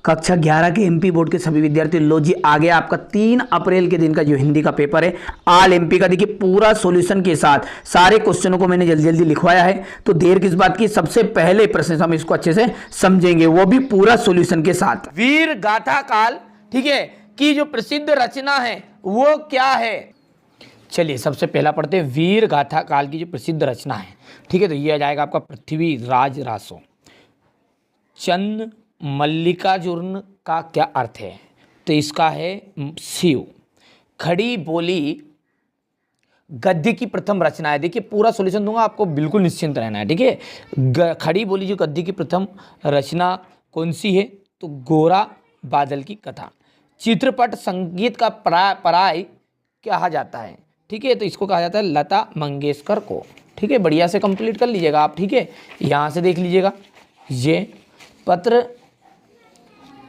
कक्षा 11 के MP board के सभी विद्यार्थी लो जी आ गया आपका 3 अप्रैल के दिन का जो हिंदी का पेपर है आल एमपी का। देखिए पूरा सॉल्यूशन के साथ सारे क्वेश्चनों को मैंने जल्दी जल्दी लिखवाया है, तो देर किस बात की, सबसे पहले प्रश्न हम इसको अच्छे से समझेंगे, वो भी पूरा सॉल्यूशन के साथ। वीर गाथा काल, ठीक है, की जो प्रसिद्ध रचना है वो क्या है? चलिए सबसे पहला पढ़ते हैं वीर गाथा काल की जो प्रसिद्ध रचना है, ठीक है। तो ये आ जाएगा आपका पृथ्वीराज रासो। चंद मल्लिकार्जुन का क्या अर्थ है? तो इसका है शिव। खड़ी बोली गद्य की प्रथम रचना है। देखिए पूरा सॉल्यूशन दूंगा, आपको बिल्कुल निश्चिंत रहना है, ठीक है। खड़ी बोली जो गद्य की प्रथम रचना कौन सी है? तो गोरा बादल की कथा। चित्रपट संगीत का पराय कहा जाता है, ठीक है। तो इसको कहा जाता है लता मंगेशकर को, ठीक है। बढ़िया से कंप्लीट कर लीजिएगा आप, ठीक है। यहाँ से देख लीजिएगा, ये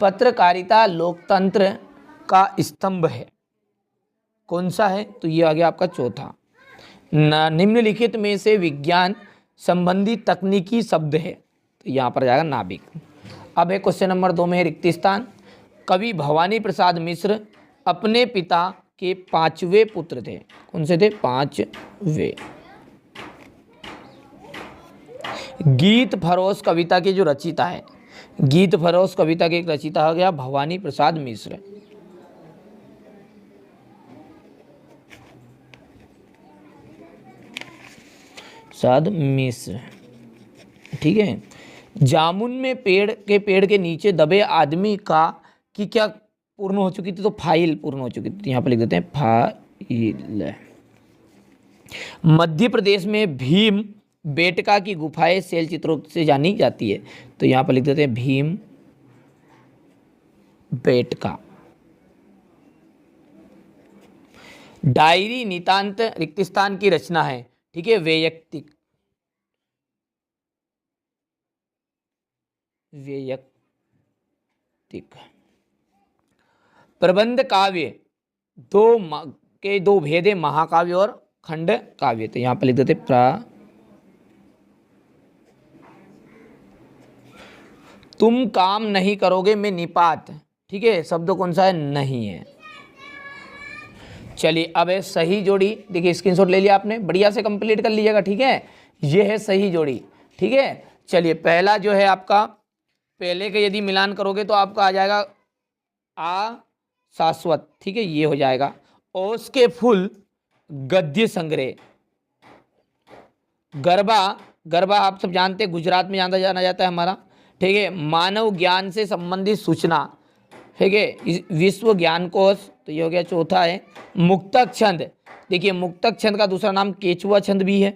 पत्रकारिता लोकतंत्र का स्तंभ है। कौन सा है? तो ये आ गया आपका चौथा। निम्नलिखित में से विज्ञान संबंधी तकनीकी शब्द है, तो यहाँ पर जाएगा नाभिक। अब है क्वेश्चन नंबर 2 में है रिक्त स्थान। कवि भवानी प्रसाद मिश्र अपने पिता के 5वें पुत्र थे। कौन से थे? 5वें। गीत फरोश कविता के जो रचिता है, गीत फरोश कविता के एक रचिता हो गया भवानी प्रसाद मिश्र। प्रसाद मिश्र, ठीक है। जामुन में पेड़ के नीचे दबे आदमी का की क्या पूर्ण हो चुकी थी? तो फाइल पूर्ण हो चुकी थी, यहाँ पर लिख देते हैं फाइल। मध्य प्रदेश में भीम बेटका की गुफाएं शैल चित्रों से जानी जाती है, तो यहाँ पर लिख देते हैं भीम बेटका। डायरी नितांत रिक्त स्थान की रचना है, ठीक है। वैयक्तिक प्रबंध काव्य दो भेद है, महाकाव्य और खंड काव्य, तो यहाँ पर लिख देते तुम काम नहीं करोगे मैं निपात, ठीक है। शब्द कौन सा है? नहीं है। चलिए अब है सही जोड़ी। देखिए स्क्रीनशॉट ले लिया आपने, बढ़िया से कंप्लीट कर लीजिएगा, ठीक है। ये है सही जोड़ी, ठीक है। चलिए पहला जो है आपका, पहले के यदि मिलान करोगे तो आपका आ जाएगा आ शाश्वत, ठीक है, ये हो जाएगा। ओस के फूल गद्य संग्रह। गरबा आप सब जानते हैं, गुजरात में जाना जाता है हमारा, ठीक है। मानव ज्ञान से संबंधित सूचना, ठीक है। विश्व ज्ञान कोश, तो ये हो गया चौथा है। मुक्तक छंद, देखिए मुक्तक छंद का दूसरा नाम केचुआ छंद भी है।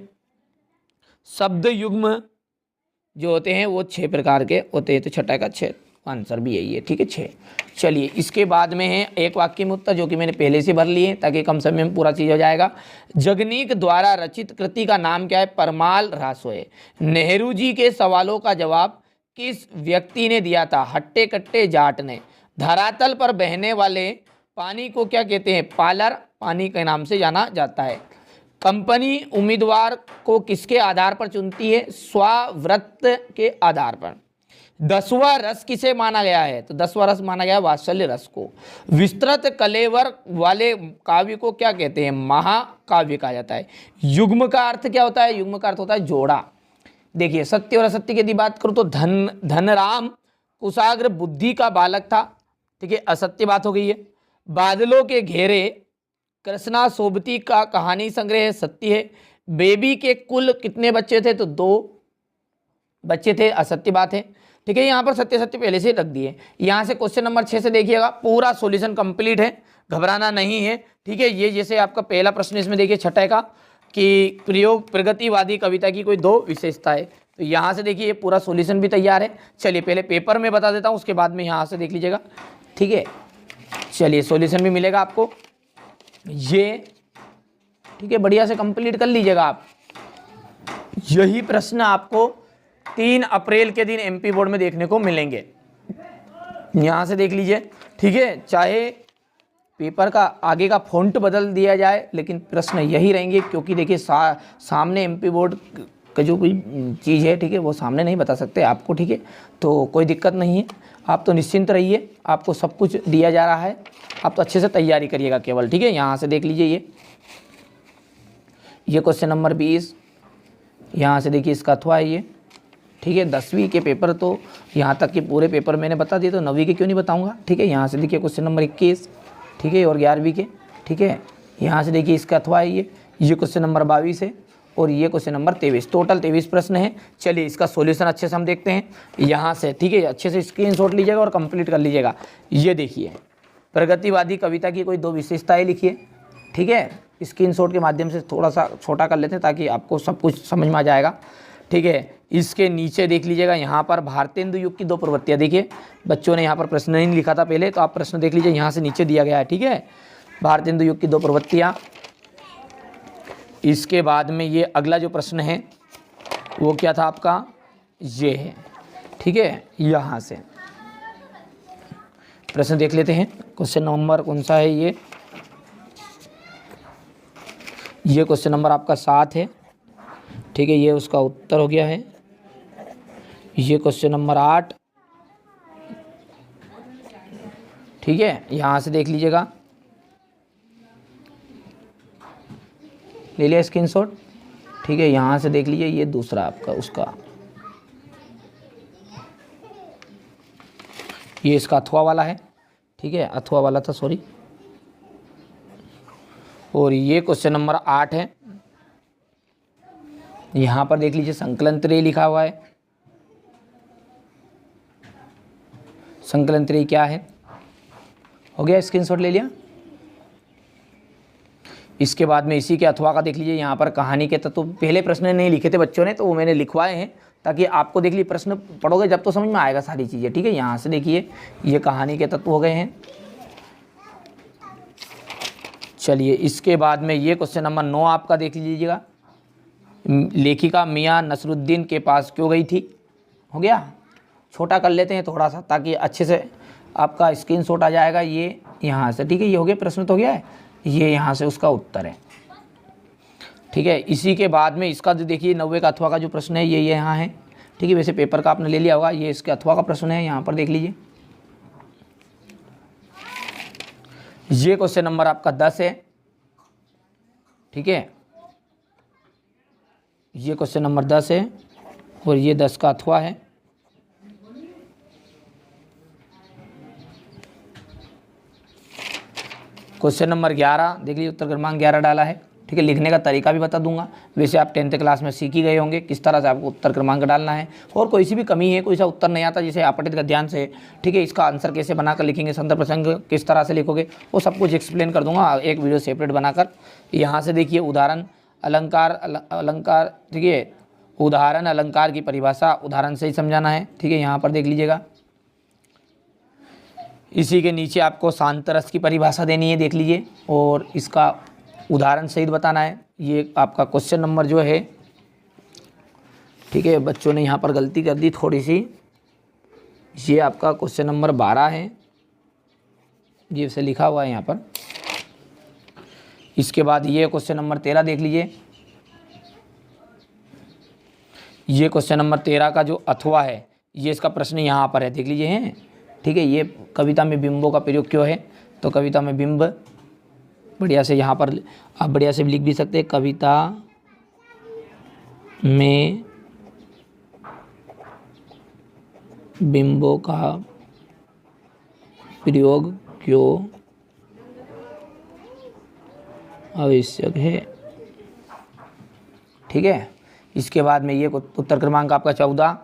शब्द युग्म जो होते हैं वो 6 प्रकार के होते हैं, तो छठा का 6 आंसर भी यही है, ठीक है, 6। चलिए इसके बाद में है एक वाक्य में उत्तर, जो कि मैंने पहले से भर लिए ताकि कम समय में पूरा चीज हो जाएगा। जगनीक द्वारा रचित कृति का नाम क्या है? परमाल रासो है। नेहरू जी के सवालों का जवाब किस व्यक्ति ने दिया था? हट्टे कट्टे जाट ने। धरातल पर बहने वाले पानी को क्या कहते हैं? पालर पानी के नाम से जाना जाता है। कंपनी उम्मीदवार को किसके आधार पर चुनती है? स्वाव्रत के आधार पर। 10वां रस किसे माना गया है? तो 10वां रस माना गया वात्सल्य रस को। विस्तृत कलेवर वाले काव्य को क्या कहते हैं? महाकाव्य कहा जाता है। युग्म का अर्थ क्या होता है? युग्म का अर्थ होता है जोड़ा। देखिए सत्य और असत्य की यदि बात करूं तो धनराम कुशाग्र बुद्धि का बालक था, ठीक है, असत्य बात हो गई है। बादलों के घेरे कृष्णा सोबती का कहानी संग्रह है, सत्य है। बेबी के कुल कितने बच्चे थे? तो 2 बच्चे थे, असत्य बात है, ठीक है। यहाँ पर सत्य सत्य पहले से रख दिए। यहाँ से क्वेश्चन नंबर 6 से देखिएगा, पूरा सॉल्यूशन कंप्लीट है, घबराना नहीं है, ठीक है। ये जैसे आपका पहला प्रश्न इसमें देखिए छठे का कि प्रयोग प्रगतिवादी कविता की कोई 2 विशेषताएं, तो यहाँ से देखिए ये पूरा सॉल्यूशन भी तैयार है। चलिए पहले पेपर में बता देता हूँ, उसके बाद में यहाँ से देख लीजिएगा, ठीक है। चलिए सॉल्यूशन भी मिलेगा आपको ये, ठीक है, बढ़िया से कंप्लीट कर लीजिएगा आप। यही प्रश्न आपको 3 अप्रैल के दिन एमपी बोर्ड में देखने को मिलेंगे, यहाँ से देख लीजिए, ठीक है। चाहे पेपर का आगे का फॉन्ट बदल दिया जाए लेकिन प्रश्न यही रहेंगे, क्योंकि देखिए सामने एमपी बोर्ड का जो कोई चीज़ है, ठीक है, वो सामने नहीं बता सकते आपको, ठीक है, तो कोई दिक्कत नहीं है। आप तो निश्चिंत रहिए, आपको सब कुछ दिया जा रहा है, आप तो अच्छे से तैयारी करिएगा केवल, ठीक है। यहाँ से देख लीजिए ये क्वेश्चन नंबर 20, यहाँ से देखिए इसका अथवा है ये, ठीक है। 10वीं के पेपर तो यहाँ तक के पूरे पेपर मैंने बता दिए, तो 9वीं के क्यों नहीं बताऊँगा, ठीक है। यहाँ से देखिए क्वेश्चन नंबर 21, ठीक है, और 11वीं के, ठीक है। यहाँ से देखिए इसका अथवा है ये क्वेश्चन नंबर 22 है, और ये क्वेश्चन नंबर 23। टोटल 23 प्रश्न है। चलिए इसका सॉल्यूशन अच्छे से हम देखते हैं यहाँ से, ठीक है। अच्छे से स्क्रीनशॉट लीजिएगा और कंप्लीट कर लीजिएगा। ये देखिए, प्रगतिवादी कविता की कोई 2 विशेषताएं लिखिए, ठीक है। स्क्रीनशॉट के माध्यम से थोड़ा सा छोटा कर लेते हैं ताकि आपको सब कुछ समझ में आ जाएगा, ठीक है। इसके नीचे देख लीजिएगा, यहाँ पर भारतेंदु युग की 2 प्रवृत्तियाँ। देखिए बच्चों ने यहाँ पर प्रश्न नहीं लिखा था पहले, तो आप प्रश्न देख लीजिए, यहाँ से नीचे दिया गया है, ठीक है। भारतेंदु युग की 2 प्रवृत्तियाँ। इसके बाद में ये अगला जो प्रश्न है वो क्या था आपका, ये है, ठीक है। यहाँ से प्रश्न देख लेते हैं। क्वेश्चन नंबर कौन सा है ये क्वेश्चन नंबर आपका 7 है, ठीक है। ये उसका उत्तर हो गया है। ये क्वेश्चन नंबर 8, ठीक है। यहाँ से देख लीजिएगा, ले लिया स्क्रीनशॉट, ठीक है। यहाँ से देख लीजिए ये दूसरा आपका उसका, ये इसका अथवा वाला है, ठीक है, अथवा वाला था, सॉरी। और ये क्वेश्चन नंबर 8 है। यहाँ पर देख लीजिए संकलन त्रय लिखा हुआ है। संकलन त्रय क्या है, हो गया, स्क्रीनशॉट ले लिया। इसके बाद में इसी के अथवा का देख लीजिए, यहाँ पर कहानी के तत्व पहले प्रश्न नहीं लिखे थे बच्चों ने, तो वो मैंने लिखवाए हैं ताकि आपको देख लीजिए प्रश्न पढ़ोगे जब तो समझ में आएगा सारी चीज़ें, ठीक है। यहाँ से देखिए ये कहानी के तत्व हो गए हैं। चलिए इसके बाद में ये क्वेश्चन नंबर 9 आपका देख लीजिएगा, लेखिका मियाँ नसरुद्दीन के पास क्यों गई थी, हो गया। छोटा कर लेते हैं थोड़ा सा ताकि अच्छे से आपका स्क्रीनशॉट आ जाएगा। ये यहाँ से, ठीक है, ये हो गया, प्रश्न तो हो गया है, ये यहाँ से उसका उत्तर है, ठीक है। इसी के बाद में इसका जो देखिए 90 का अथवा का जो प्रश्न है ये यहाँ है, ठीक है। वैसे पेपर का आपने ले लिया होगा, ये इसके अथवा का प्रश्न है, यहाँ पर देख लीजिए। ये क्वेश्चन नंबर आपका 10 है, ठीक है। ये क्वेश्चन नंबर 10 है और ये 10 का अथवा है। क्वेश्चन नंबर 11 देख लीजिए, उत्तर क्रमांक 11 डाला है, ठीक है। लिखने का तरीका भी बता दूंगा, वैसे आप 10th क्लास में सीख ही गए होंगे किस तरह से आपको उत्तर क्रमांक डालना है। और कोई सी भी कमी है, कोई सा उत्तर नहीं आता जिसे आपठित ध्यान से, ठीक है, इसका आंसर कैसे बनाकर लिखेंगे, संदर्भ प्रसंग किस तरह से लिखोगे, वो सब कुछ एक्सप्लेन कर दूंगा एक वीडियो सेपरेट बनाकर। यहाँ से देखिए उदाहरण अलंकार, ठीक है, उदाहरण अलंकार की परिभाषा उदाहरण से ही समझाना है, ठीक है। यहाँ पर देख लीजिएगा, इसी के नीचे आपको शांतरस की परिभाषा देनी है, देख लीजिए, और इसका उदाहरण सहित बताना है। ये आपका क्वेश्चन नंबर जो है, ठीक है, बच्चों ने यहाँ पर गलती कर दी थोड़ी सी, ये आपका क्वेश्चन नंबर 12 है, ये से लिखा हुआ है यहाँ पर। इसके बाद ये क्वेश्चन नंबर 13 देख लीजिए, ये क्वेश्चन नंबर 13 का जो अथवा है, ये इसका प्रश्न यहाँ पर है, देख लीजिए हैं, ठीक है। ये कविता में बिंबों का प्रयोग क्यों है, तो कविता में बिंब, बढ़िया से यहाँ पर आप बढ़िया से लिख भी सकते हैं, कविता में बिंबों का प्रयोग क्यों आवश्यक है, ठीक है। इसके बाद में ये उत्तर क्रमांक आपका 14,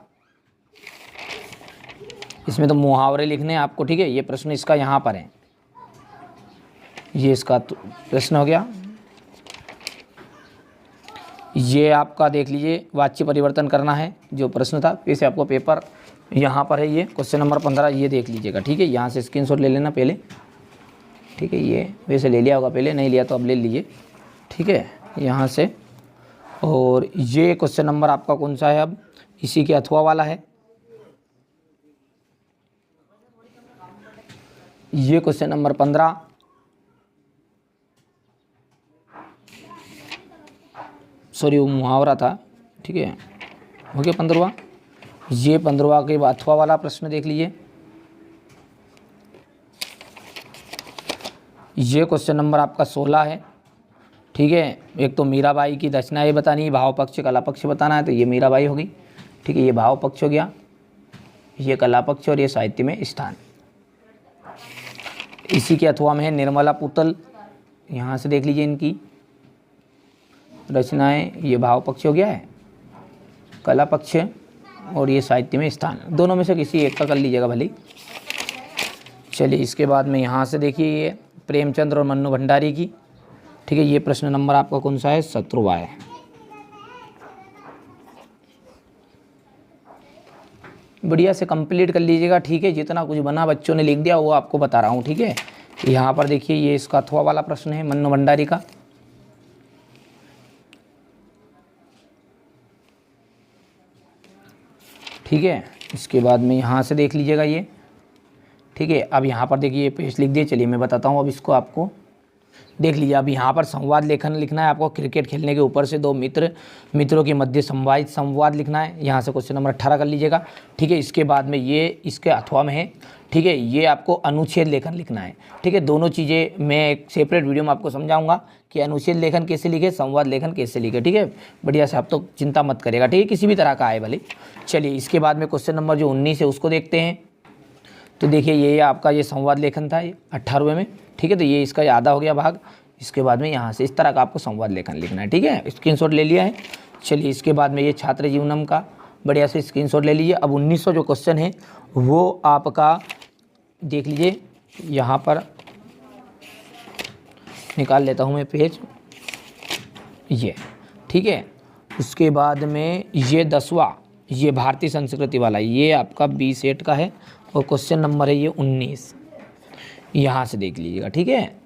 इसमें तो मुहावरे लिखने हैं आपको, ठीक है। ये प्रश्न इसका यहाँ पर है, ये इसका प्रश्न हो गया। ये आपका देख लीजिए वाच्य परिवर्तन करना है, जो प्रश्न था, वैसे आपको पेपर यहाँ पर है, ये क्वेश्चन नंबर 15, ये देख लीजिएगा, ठीक है। यहाँ से स्क्रीनशॉट ले लेना पहले, ठीक है। ये वैसे ले लिया होगा पहले, नहीं लिया तो अब ले लीजिए, ठीक है, यहाँ से। और ये क्वेश्चन नंबर आपका कौन सा है, अब इसी के अथवा वाला है। ये क्वेश्चन नंबर 15, सॉरी वो मुहावरा था, ठीक है, हो गया 15वां। ये 15वां के अथवा वाला प्रश्न देख लीजिए, ये क्वेश्चन नंबर आपका 16 है। ठीक है, एक तो मीराबाई की रचना ये बतानी है, भाव पक्ष कला पक्ष बताना है, तो ये मीराबाई होगी। ठीक है, ये भाव पक्ष हो गया, ये कला पक्ष और ये साहित्य में स्थान। इसी के अथवा में है निर्मला पुतल, यहाँ से देख लीजिए इनकी रचनाएं, ये भाव पक्ष हो गया है, कला पक्ष और ये साहित्य में स्थान। दोनों में से किसी एक का कर लीजिएगा भले। चलिए इसके बाद में यहाँ से देखिए ये प्रेमचंद्र और मन्नू भंडारी की। ठीक है, ये प्रश्न नंबर आपका कौन सा है? 17वां है। बढ़िया से कंप्लीट कर लीजिएगा। ठीक है, जितना कुछ बना बच्चों ने लिख दिया वो आपको बता रहा हूँ। ठीक है, यहाँ पर देखिए ये इसका अथवा वाला प्रश्न है मन्नू भंडारी का। ठीक है, इसके बाद में यहाँ से देख लीजिएगा ये। ठीक है, अब यहाँ पर देखिए ये पेज लिख दिए। चलिए मैं बताता हूँ अब इसको, आपको देख लीजिए। अब यहाँ पर संवाद लेखन लिखना है आपको। क्रिकेट खेलने के ऊपर से दो मित्रों के मध्य संवाद लिखना है। यहाँ से क्वेश्चन नंबर 18 कर लीजिएगा। ठीक है, इसके बाद में ये इसके अथवा में है। ठीक है, ये आपको अनुच्छेद लेखन लिखना है। ठीक है, दोनों चीज़ें मैं एक सेपरेट वीडियो में आपको समझाऊंगा कि अनुच्छेद लेखन कैसे लिखे, संवाद लेखन कैसे लिखे। ठीक है, बढ़िया से आप तो चिंता मत करिएगा। ठीक है, किसी भी तरह का आए भले। चलिए इसके बाद में क्वेश्चन नंबर जो 19 है उसको देखते हैं। तो देखिए ये आपका ये संवाद लेखन था ये 18वें में। ठीक है, तो ये इसका आधा हो गया भाग। इसके बाद में यहाँ से इस तरह का आपको संवाद लेखन लिखना है। ठीक है, स्क्रीनशॉट ले लिया है। चलिए इसके बाद में ये छात्र जीवनम का बढ़िया से स्क्रीनशॉट ले लीजिए। अब 1900 जो क्वेश्चन है वो आपका देख लीजिए, यहाँ पर निकाल लेता हूँ मैं पेज ये। ठीक है, उसके बाद में ये 10वां ये भारतीय संस्कृति वाला, ये आपका 20 सेट का है और क्वेश्चन नंबर है ये 19। यहाँ से देख लीजिएगा। ठीक है,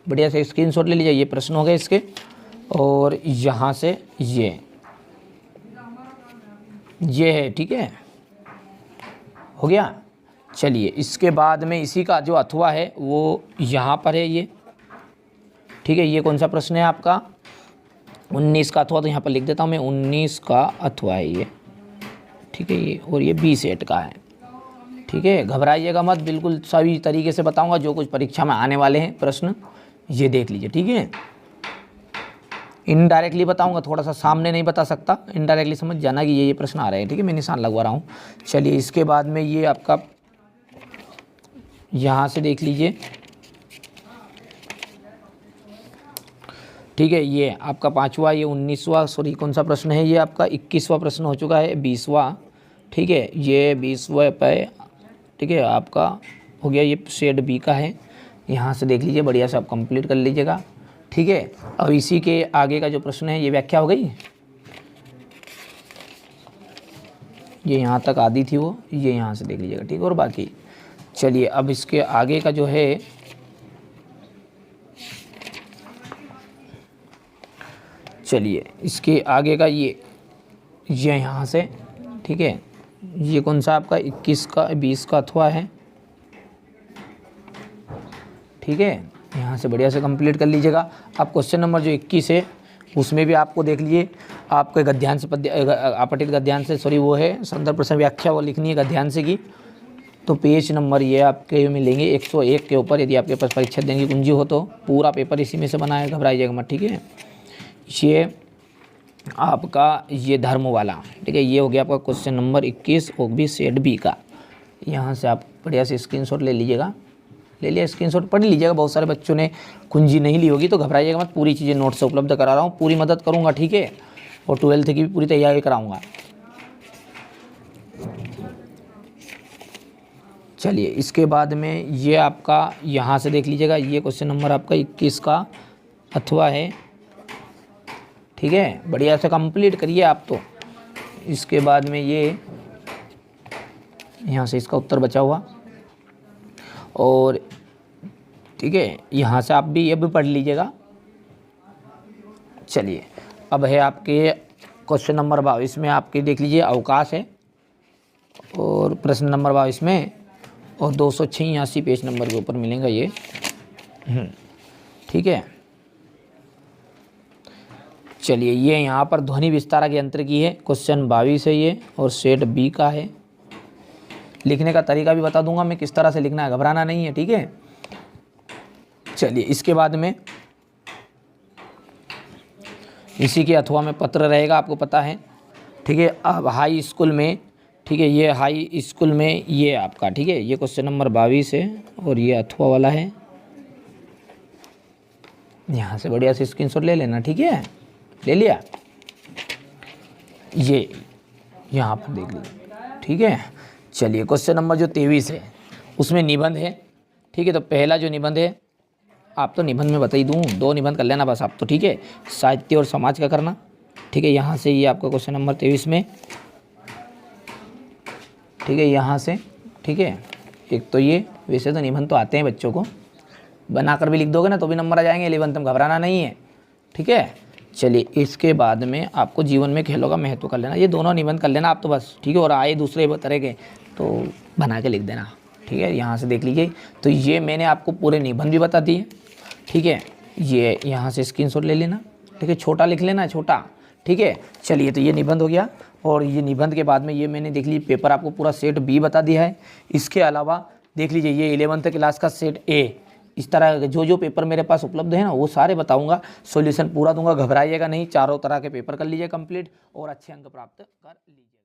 बढ़िया से स्क्रीनशॉट ले लीजिए। ये प्रश्न हो गए इसके। और यहाँ से ये है। ठीक है, हो गया। चलिए इसके बाद में इसी का जो अथवा है वो यहाँ पर है ये। ठीक है, ये कौन सा प्रश्न है आपका? 19 का अथवा, तो यहाँ पर लिख देता हूँ मैं 19 का अथवा है ये। ठीक है, ये और ये 20 सेट का है। ठीक है, घबराइएगा मत, बिल्कुल सभी तरीके से बताऊंगा जो कुछ परीक्षा में आने वाले हैं प्रश्न, ये देख लीजिए। ठीक है, इनडायरेक्टली बताऊंगा, थोड़ा सा सामने नहीं बता सकता, इनडायरेक्टली समझ जाना कि ये प्रश्न आ रहे हैं। ठीक है, मैं निशान लगवा रहा हूँ। चलिए इसके बाद में ये आपका यहाँ से देख लीजिए। ठीक है, ये आपका 5वां, ये 19वां, सॉरी कौन सा प्रश्न है ये आपका 21वां प्रश्न हो चुका है, 20वां। ठीक है, ये 20वां पे ठीक है आपका हो गया, ये शेड बी का है। यहाँ से देख लीजिए, बढ़िया से आप कंप्लीट कर लीजिएगा। ठीक है, अब इसी के आगे का जो प्रश्न है ये व्याख्या हो गई, ये यहाँ तक आदि थी वो, ये यहाँ से देख लीजिएगा। ठीक है, और बाकी चलिए अब इसके आगे का जो है चलिए इसके आगे का ये यहाँ से। ठीक है, ये कौन सा आपका 21 का 20 का अथवा है। ठीक है, यहाँ से बढ़िया से कंप्लीट कर लीजिएगा। अब क्वेश्चन नंबर जो 21 है उसमें भी आपको देख लीजिए, आपके गद्यांश आपटित गद्यांश से सॉरी वो है संदर्भ प्रश्न व्याख्या वो लिखनी है गद्यांश की। तो पेज नंबर ये आपके मिलेंगे 101 के ऊपर। यदि आपके पास परीक्षा देने की कुंजी हो तो पूरा पेपर इसी में से बना है, घबराइएगा मत। ठीक है, ये आपका ये धर्म वाला। ठीक है, ये हो गया आपका क्वेश्चन नंबर 21 और भी सेट बी का। यहाँ से आप बढ़िया से स्क्रीनशॉट ले लीजिएगा। ले लिया स्क्रीनशॉट, पढ़ लीजिएगा। बहुत सारे बच्चों ने कुंजी नहीं ली होगी तो घबराइएगा मत, पूरी चीज़ें नोट से उपलब्ध करा रहा हूँ, पूरी मदद करूँगा। ठीक है, और 12th की भी पूरी तैयारी कराऊँगा। चलिए इसके बाद में ये आपका यहाँ से देख लीजिएगा, ये क्वेश्चन नंबर आपका 21 का अथवा है। ठीक है, बढ़िया से कंप्लीट करिए आप तो। इसके बाद में ये यहाँ से इसका उत्तर बचा हुआ, और ठीक है यहाँ से आप भी ये भी पढ़ लीजिएगा। चलिए अब है आपके क्वेश्चन नंबर 22 में आपके देख लीजिए अवकाश है, और प्रश्न नंबर 22 में और 286 पेज नंबर के ऊपर मिलेगा ये। ठीक है, चलिए ये यहाँ पर ध्वनि विस्तारक यंत्र की है, क्वेश्चन 22 है ये, और सेट बी का है। लिखने का तरीका भी बता दूंगा मैं किस तरह से लिखना है, घबराना नहीं है। ठीक है, चलिए इसके बाद में इसी के अथवा में पत्र रहेगा, आपको पता है, ठीक है। अब हाई स्कूल में, ठीक है, ये हाई स्कूल में ये आपका, ठीक है, ये क्वेश्चन नंबर 22 है और ये अथवा वाला है। यहाँ से बढ़िया से स्क्रीनशॉट ले लेना, ठीक है, ले लिया, ये यहाँ पर देख लीजिए, ठीक है। चलिए क्वेश्चन नंबर जो 23 है उसमें निबंध है, ठीक है। तो पहला जो निबंध है, आप तो निबंध में बता ही दूँ, 2 निबंध कर लेना बस आप तो, ठीक है। साहित्य और समाज का करना, ठीक है। यहाँ से ये आपका क्वेश्चन नंबर 23 में, ठीक है, यहाँ से, ठीक है। एक तो ये, वैसे तो निबंध तो आते हैं बच्चों को, बनाकर भी लिख दोगे ना तो भी नंबर आ जाएंगे, 11 में घबराना नहीं है, ठीक है। चलिए इसके बाद में आपको जीवन में खेलों का महत्व कर लेना, ये दोनों निबंध कर लेना आप तो बस, ठीक है। और आए दूसरे तरह के तो बना के लिख देना, ठीक है। यहाँ से देख लीजिए, तो ये मैंने आपको पूरे निबंध भी बता दिए, ठीक है। ये यहाँ से स्क्रीनशॉट ले लेना, ठीक है, छोटा लिख लेना, छोटा, ठीक है। चलिए तो ये निबंध हो गया, और ये निबंध के बाद में ये मैंने देख लीजिए पेपर आपको पूरा सेट बी बता दिया है। इसके अलावा देख लीजिए ये 11th क्लास का सेट ए, इस तरह जो जो पेपर मेरे पास उपलब्ध है ना वो सारे बताऊंगा, सॉल्यूशन पूरा दूंगा, घबराइएगा नहीं, चारों तरह के पेपर कर लीजिए कंप्लीट और अच्छे अंक प्राप्त कर लीजिए।